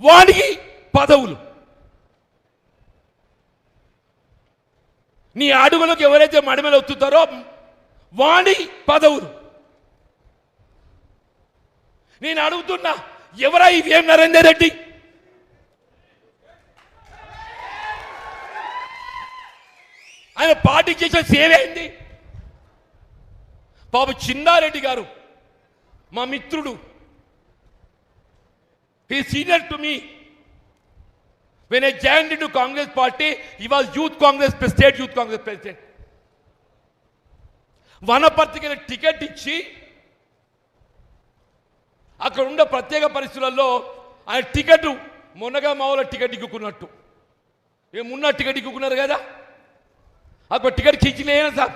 వాడికి పదవులు. నీ అడుగులకు ఎవరైతే మడిమలు ఒత్తుతారో వాడి పదవులు. నేను అడుగుతున్నా, ఎవరా ఈ వేం నరేందర్ రెడ్డి? ఆయన పార్టీకి చేసిన సేవ ఏంది? పాప చిన్నారెడ్డి గారు మా మిత్రుడు, he senior to me. When I joined into Congress party, he was Youth Congress, State Youth Congress President. వనపర్తికి టికెట్ ఇచ్చి అక్కడ ఉన్న ప్రత్యేక పరిస్థితులలో ఆయన టికెట్ మొన్నగా మావుల టికెట్ ఇక్కున్నట్టు ఏమున్న టికెట్ ఇక్కున్నారు కదా, आपको टिकट खींच लिए ना साहब,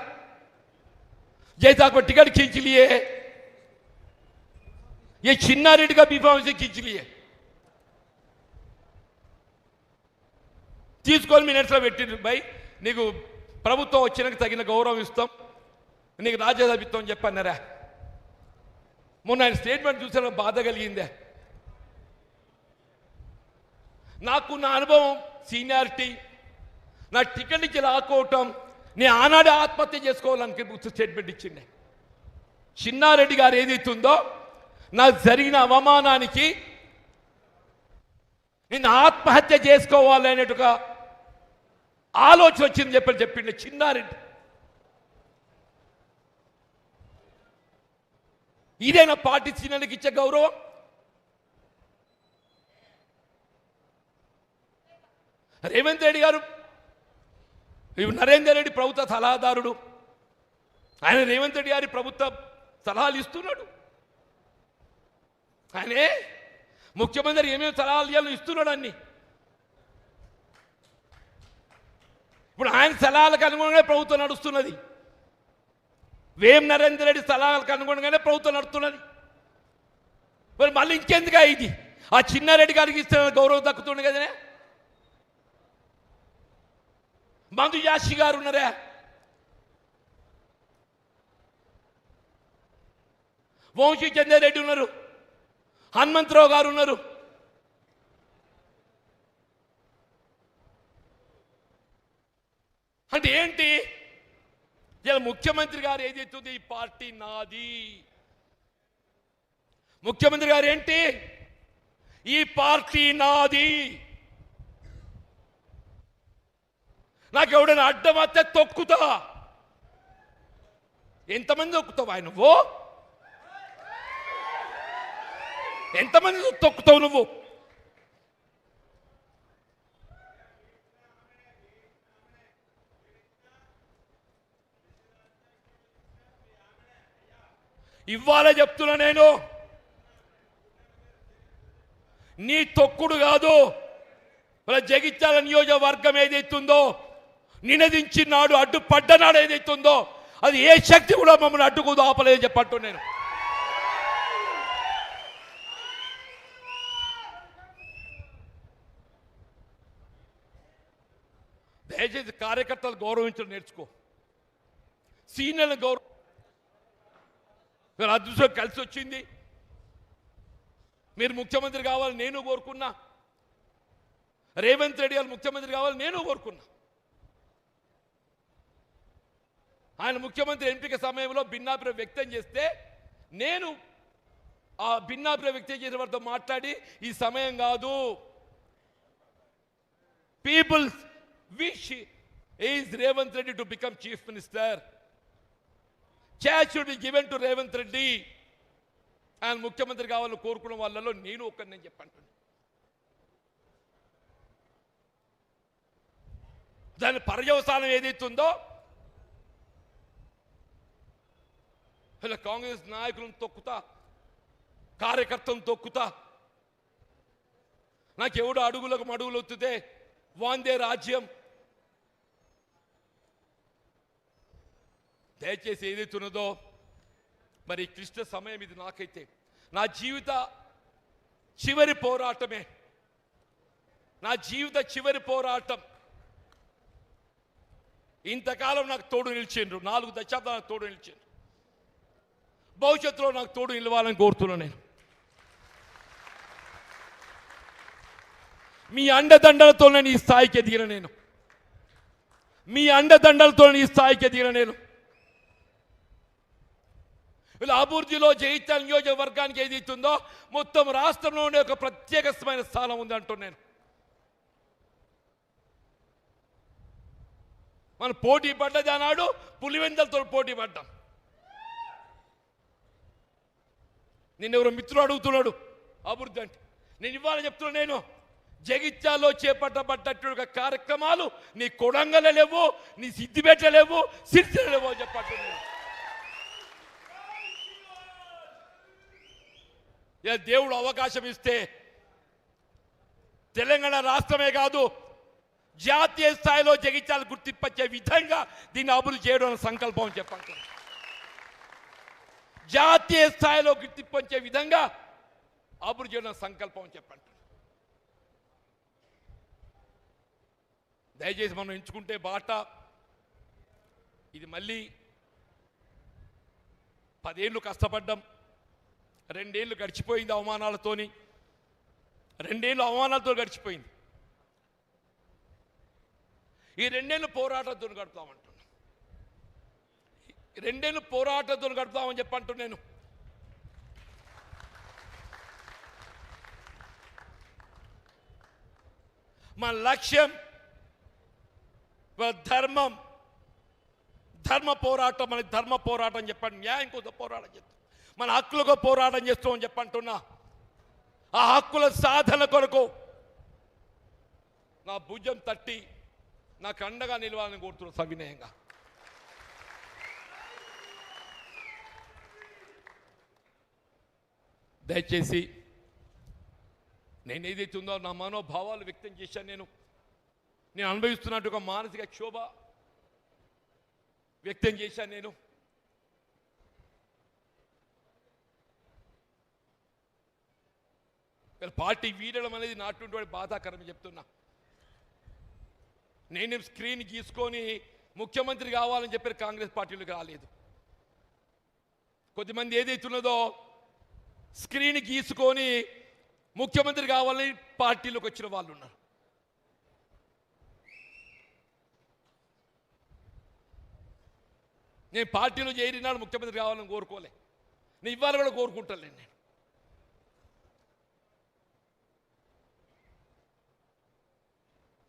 जैसे आपको टिकट खींच लिए ये छिन्ना रेड्डी का बीफाम से खींच लिए. తీసుకొని మినిట్స్లో పెట్టిండ్రు. భయ్ నీకు ప్రభుత్వం వచ్చినాక తగిన గౌరవం ఇస్తాం, నీకు రాజ్యసభ ఇస్తాం అని చెప్పన్నారా? మొన్న ఆయన స్టేట్మెంట్ చూసిన బాధ కలిగిందే నాకు. నా అనుభవం, సీనియారిటీ, నా టికెట్ నుంచి లాక్కోవటం, నేను ఆనాడే ఆత్మహత్య చేసుకోవాలని స్టేట్మెంట్ ఇచ్చిండే. చిన్నారెడ్డి గారు ఏదైతుందో నాకు జరిగిన అవమానానికి నేను ఆత్మహత్య చేసుకోవాలనేట్టుగా ఆలోచన వచ్చింది చెప్పిండే చిన్నారెడ్డి. ఇదేనా పార్టీ సీనియర్కి ఇచ్చే గౌరవం? రేవంత్ రెడ్డి గారు, నరేందర్ రెడ్డి ప్రభుత్వ సలహాదారుడు, ఆయన రేవంత్ రెడ్డి గారి ప్రభుత్వ సలహాలు ఇస్తున్నాడు. ఆయనే ముఖ్యమంత్రి ఏమేమి సలహాలు ఇవ్వాలో ఇస్తున్నాడు అన్ని. ఇప్పుడు ఆయన సలహాలకు అనుగుణంగానే ప్రభుత్వం నడుస్తున్నది. వేం నరేందర్ రెడ్డి సలహాలకు అనుగుణంగానే ప్రభుత్వం నడుస్తున్నది. మరి మళ్ళీ ఇంకెందుగా ఇది? ఆ చిన్నారెడ్డి గారికి ఇస్తున్న గౌరవం దక్కుతుండే కదనే. మందు యాషి గారు ఉన్నారా, వంశీ చంద్రారెడ్డి ఉన్నారు, హనుమంతరావు గారు ఉన్నారు. అంటే ఏంటి? ఇలా ముఖ్యమంత్రి గారు ఏదైతుంది, ఈ పార్టీ నాది. ముఖ్యమంత్రి గారు ఏంటి, ఈ పార్టీ నాది, నాకు ఎవడైనా అడ్డం వస్తే తొక్కుతా. ఎంతమంది తొక్కుతావు ఆయన? నువ్వు ఎంతమంది తొక్కుతావు నువ్వు? ఇవ్వాలే చెప్తున్నా నేను, నీ తొక్కుడు కాదు. మన జగిత్యాల నియోజకవర్గం ఏదైతుందో, నినదించి నాడు అడ్డుపడ్డనాడు ఏదైతుందో, అది ఏ శక్తి కూడా మమ్మల్ని అడ్డుకోదు, ఆపలేదు చెప్పట్టు నేను. దయచేసి కార్యకర్తలు గౌరవించడం నేర్చుకో, సీనియర్లు గౌరవ. మీరు అదృష్టం కలిసి వచ్చింది, మీరు ముఖ్యమంత్రి కావాలి నేను కోరుకున్నా, రేవంత్ రెడ్డి గారు ముఖ్యమంత్రి కావాలి నేను కోరుకున్నా. ఆయన ముఖ్యమంత్రి ఎంపిక సమయంలో భిన్నాభిప్రాయం వ్యక్తం చేస్తే నేను ఆ భిన్నాభిప్రాయం వ్యక్తం చేసిన వారితో మాట్లాడి, ఈ సమయం కాదు, people wish is Revanth Reddy to become chief minister, chance should be given to Revanth Reddy. ఆయన ముఖ్యమంత్రి కావాలని కోరుకున్న వాళ్ళలో నేను ఒకరిని నేను చెప్పంటున్నాను. దాని పర్యవసానం ఏదైతుందో, ఇలా కాంగ్రెస్ నాయకులను తొక్కుతా, కార్యకర్తలను తొక్కుతా, నాకెవడు అడుగులకు మడుగులు ఒత్తుతే వాందే రాజ్యం. దయచేసి ఏదైతున్నదో, మరి క్లిష్ట సమయం ఇది. నాకైతే నా జీవిత చివరి పోరాటమే, నా జీవిత చివరి పోరాటం. ఇంతకాలం నాకు తోడు నిలిచిండ్రు, 4 దశాబ్దాలు నాకు తోడు నిలిచిండ్రు. భవిష్యత్తులో నాకు తోడు నిలవాలని కోరుతున్నాను నేను. మీ అండదండలతో నేను ఈ స్థాయికి ఎదిగిన నేను, మీ అండదండలతో ఈ స్థాయికి ఎదిగిన నేను. ఇలా అభివృద్ధిలో జగిత్యాల నియోజకవర్గానికి ఏదైతుందో మొత్తం రాష్ట్రంలో ఉండే ఒక ప్రత్యేకమైన స్థానం ఉంది అంటున్నాను. మనం పోటీ పడ్డది అన్నాడు, పులివెందలతో పోటీ పడ్డాం. నిన్నెవరో మిత్రుడు అడుగుతున్నాడు అభివృద్ధి అంటే, నేను ఇవాళ చెప్తున్నా, నేను జగిత్యాల్లో చేపట్టబడ్డటువంటి కార్యక్రమాలు నీ కొడంగల్ లేవు, నీ సిద్దిపేట లేవు, సిరిసిల్ల లేవు అని చెప్పంటున్నాను. దేవుడు అవకాశం ఇస్తే తెలంగాణ రాష్ట్రమే కాదు జాతీయ స్థాయిలో జగిత్యాల గుర్తింపచ్చే విధంగా దీన్ని అభివృద్ధి చేయడం సంకల్పం అని చెప్పండి. జాతీయ స్థాయిలో గుర్తింపచ్చే విధంగా అభివృద్ధి చేయడం సంకల్పం అని చెప్పండి. దయచేసి మనం ఎంచుకుంటే బాట ఇది. మళ్ళీ 10 ఏళ్ళు కష్టపడ్డాం, 2 ఏళ్ళు గడిచిపోయింది అవమానాలతోని, 2 ఏళ్ళు అవమానాలతో గడిచిపోయింది. ఈ 2 ఏళ్ళు పోరాటంతో గడుపుతామంటున్నా, 2 ఏళ్ళు పోరాటంతో గడుపుతామని చెప్పంటున్నాను. మన లక్ష్యం ధర్మం, ధర్మ పోరాటం, మన ధర్మ పోరాటం చెప్పండి, న్యాయం కోసం పోరాటం చేస్తాం, మన హక్కులకు పోరాటం చేస్తామని చెప్పంటున్నా. ఆ హక్కుల సాధన కొరకు నా భుజం తట్టి నాకు అండగా నిలవాలని కోరుతున్నా సవినయంగా. దయచేసి నేను ఏదైతే ఉందో నా మనోభావాలు వ్యక్తం చేశాను, నేను అనుభవిస్తున్నట్టు ఒక మానసిక క్షోభ వ్యక్తం చేశాను. నేను పార్టీ వీడడం అనేది నాటువంటి బాధాకరం చెప్తున్నా. నేను స్క్రీన్ గీసుకొని ముఖ్యమంత్రి కావాలని చెప్పారు, కాంగ్రెస్ పార్టీలకు రాలేదు. కొద్దిమంది ఏదైతున్నదో స్క్రీన్ గీసుకొని ముఖ్యమంత్రి కావాలని పార్టీలోకి వచ్చిన వాళ్ళు ఉన్నారు. నేను పార్టీలో చేరినాడు ముఖ్యమంత్రి కావాలని కోరుకోలే, నేను ఇవాళ కూడా కోరుకుంటాను. నేను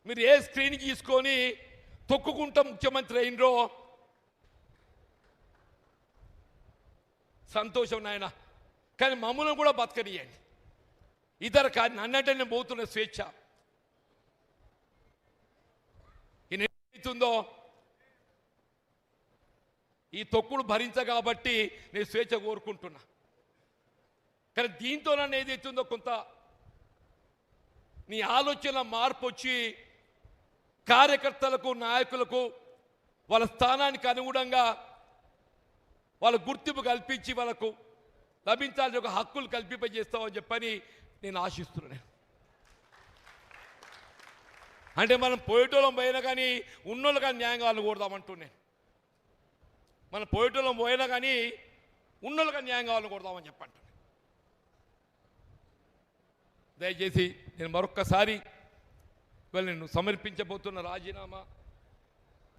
మీరు ఏ స్క్రీన్ గీసుకొని తొక్కుకుంటా ముఖ్యమంత్రి అయినరో సంతోషం నాయన, కానీ మమ్మల్ని కూడా బతకనియండి. ఇతర నన్నంటే నేను పోతున్న స్వేచ్ఛ ఏదైతుందో ఈ తొక్కుడు భరించ కాబట్టి నేను స్వేచ్ఛ కోరుకుంటున్నా. కానీ దీంతో నన్ను ఏదైతుందో కొంత నీ ఆలోచన మార్పు వచ్చి కార్యకర్తలకు, నాయకులకు వాళ్ళ స్థానానికి అనుగుణంగా వాళ్ళ గుర్తింపు కల్పించి వాళ్ళకు లభించాల్సిన ఒక హక్కులు కల్పింపజేస్తామని చెప్పని నేను ఆశిస్తున్నాను. అంటే మనం పోయేటోళ్ళం పోయినా కానీ ఉన్నోళ్ళు కానీ న్యాయం కావాలని కోరుదామంటున్నాను. మనం పోయేటోళ్ళం పోయినా కానీ ఉన్నోళ్ళు కానీ న్యాయం కావాలని కోరుదామని చెప్పంటున్నాను. దయచేసి నేను మరొక్కసారి ఇవాళ నేను సమర్పించబోతున్న రాజీనామా